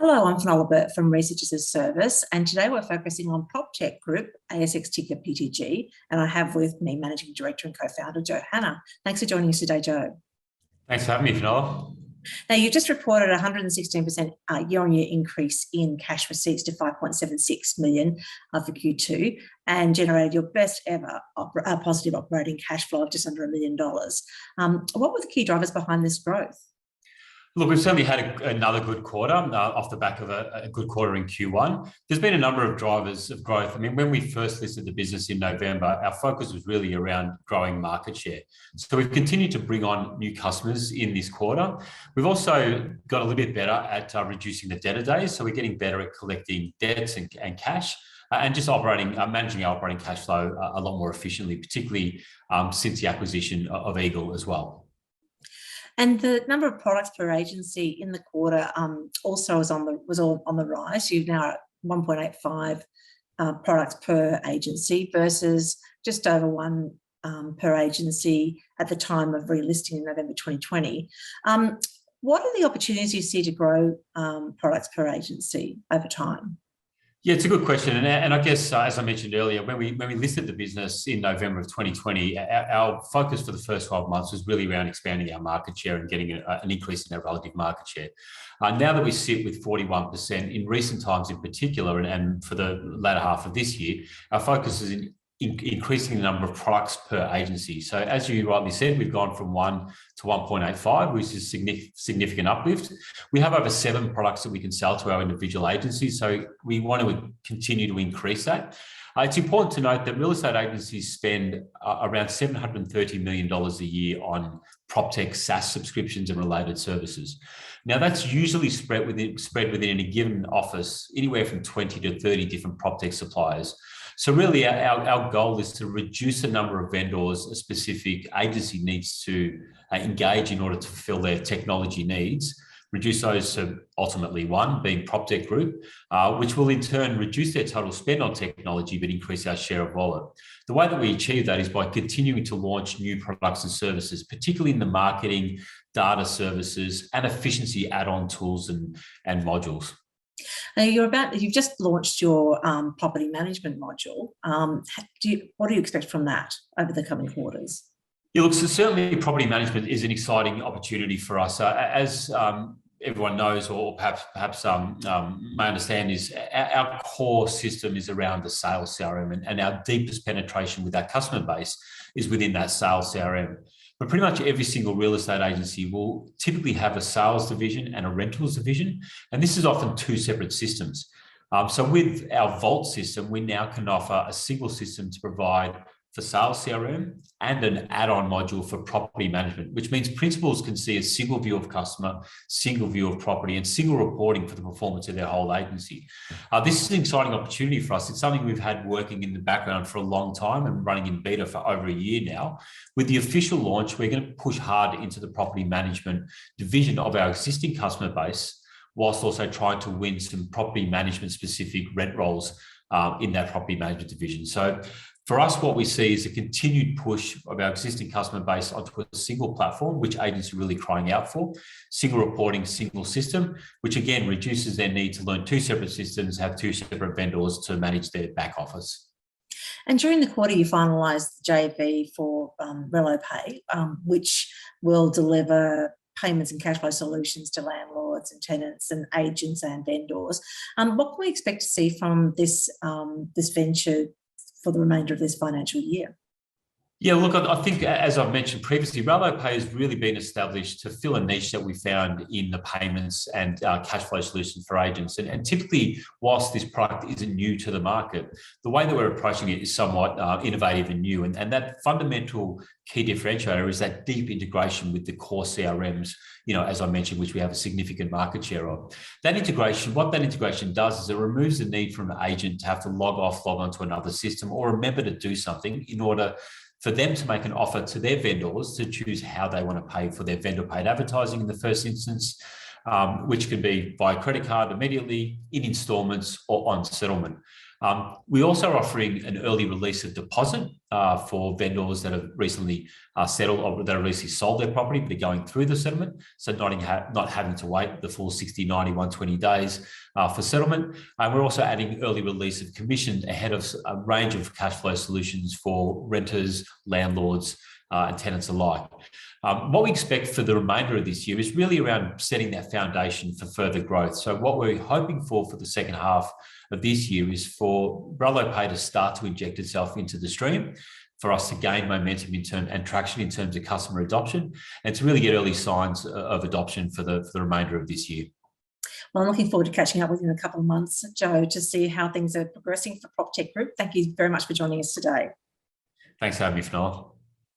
Hello, I'm Finola Burke from Research as a Service, and today we're focusing on PropTech Group, ASX ticker PTG, and I have with me Managing Director and Co-founder Joe Hanna. Thanks for joining us today, Joe. Thanks for having me, Finola. Now, you've just reported a 116% year-on-year increase in cash receipts to 5.76 million for Q2 and generated your best ever positive operating cash flow of just under $1 million. What were the key drivers behind this growth? Look, we've certainly had another good quarter off the back of a good quarter in Q1. There's been a number of drivers of growth. I mean, when we first listed the business in November, our focus was really around growing market share. So we've continued to bring on new customers in this quarter. We've also got a little bit better at reducing the debtor days. So we're getting better at collecting debts and cash. And just managing our operating cash flow a lot more efficiently, particularly since the acquisition of Eagle as well. And the number of products per agency in the quarter also was on the rise. You've now at 1.85 products per agency versus just over one per agency at the time of relisting in November 2020. What are the opportunities you see to grow products per agency over time? Yeah, it's a good question. And I guess, as I mentioned earlier, when we listed the business in November of 2020, our focus for the first 12 months was really around expanding our market share and getting an increase in our relative market share. Now that we sit with 41% in recent times in particular, and for the latter half of this year, our focus is in increasing the number of products per agency. So as you rightly said, we've gone from 1 to 1.85, which is a significant uplift. We have over 7 products that we can sell to our individual agencies, so we want to continue to increase that. It's important to note that real estate agencies spend around $730 million a year on PropTech SaaS subscriptions and related services. Now, that's usually spread within a given office, anywhere from 20 to 30 different PropTech suppliers. So really, our goal is to reduce the number of vendors a specific agency needs to engage in order to fulfill their technology needs, reduce those to ultimately one, being PropTech Group, which will in turn reduce their total spend on technology, but increase our share of wallet. The way that we achieve that is by continuing to launch new products and services, particularly in the marketing, data services, and efficiency add-on tools and modules. You've just launched your property management module. What do you expect from that over the coming quarters? Yeah, look, so certainly property management is an exciting opportunity for us. As everyone knows, or perhaps may understand, is our core system is around the sales CRM, and our deepest penetration with our customer base is within that sales CRM. But pretty much every single real estate agency will typically have a sales division and a rentals division, and this is often 2 separate systems. So with our Vault system, we now can offer a single system to provide for sales CRM and an add-on module for property management, which means principals can see a single view of customer, single view of property, and single reporting for the performance of their whole agency. This is an exciting opportunity for us. It's something we've had working in the background for a long time and running in beta for over a year now. With the official launch, we're going to push hard into the property management division of our existing customer base, whilst also trying to win some property management specific rent roles in that property management division. So for us, what we see is a continued push of our existing customer base onto a single platform, which agents are really crying out for, single reporting, single system, which again reduces their need to learn 2 separate systems, have 2 separate vendors to manage their back office. And during the quarter, you finalised the JV for RaaS, which will deliver payments and cash flow solutions to landlords and tenants and agents and vendors. What can we expect to see from this venture for the remainder of this financial year? Yeah, look, I think, as I've mentioned previously, RaaS has really been established to fill a niche that we found in the payments and cash flow solutions for agents. And typically, whilst this product isn't new to the market, the way that we're approaching it is somewhat innovative and new. And that fundamental key differentiator is that deep integration with the core CRMs, as I mentioned, which we have a significant market share of. That integration, what that integration does is it removes the need for an agent to have to log on to another system or remember to do something in order for them to make an offer to their vendors to choose how they want to pay for their vendor paid advertising in the first instance, which can be via credit card immediately, in installments, or on settlement. We also are offering an early release of deposit for vendors that have recently settled or that have recently sold their property but are going through the settlement, so not having to wait the full 60, 90, 120 days for settlement. And we're also adding early release of commission ahead of a range of cash flow solutions for renters, landlords, and tenants alike. What we expect for the remainder of this year is really around setting that foundation for further growth. So what we're hoping for the second half of this year is for Brello Pay to start to inject itself into the stream, for us to gain momentum and traction in terms of customer adoption, and to really get early signs of adoption for the remainder of this year. Well, I'm looking forward to catching up with you in a couple of months, Joe, to see how things are progressing for PropTech Group. Thank you very much for joining us today. Thanks for having me, Finola.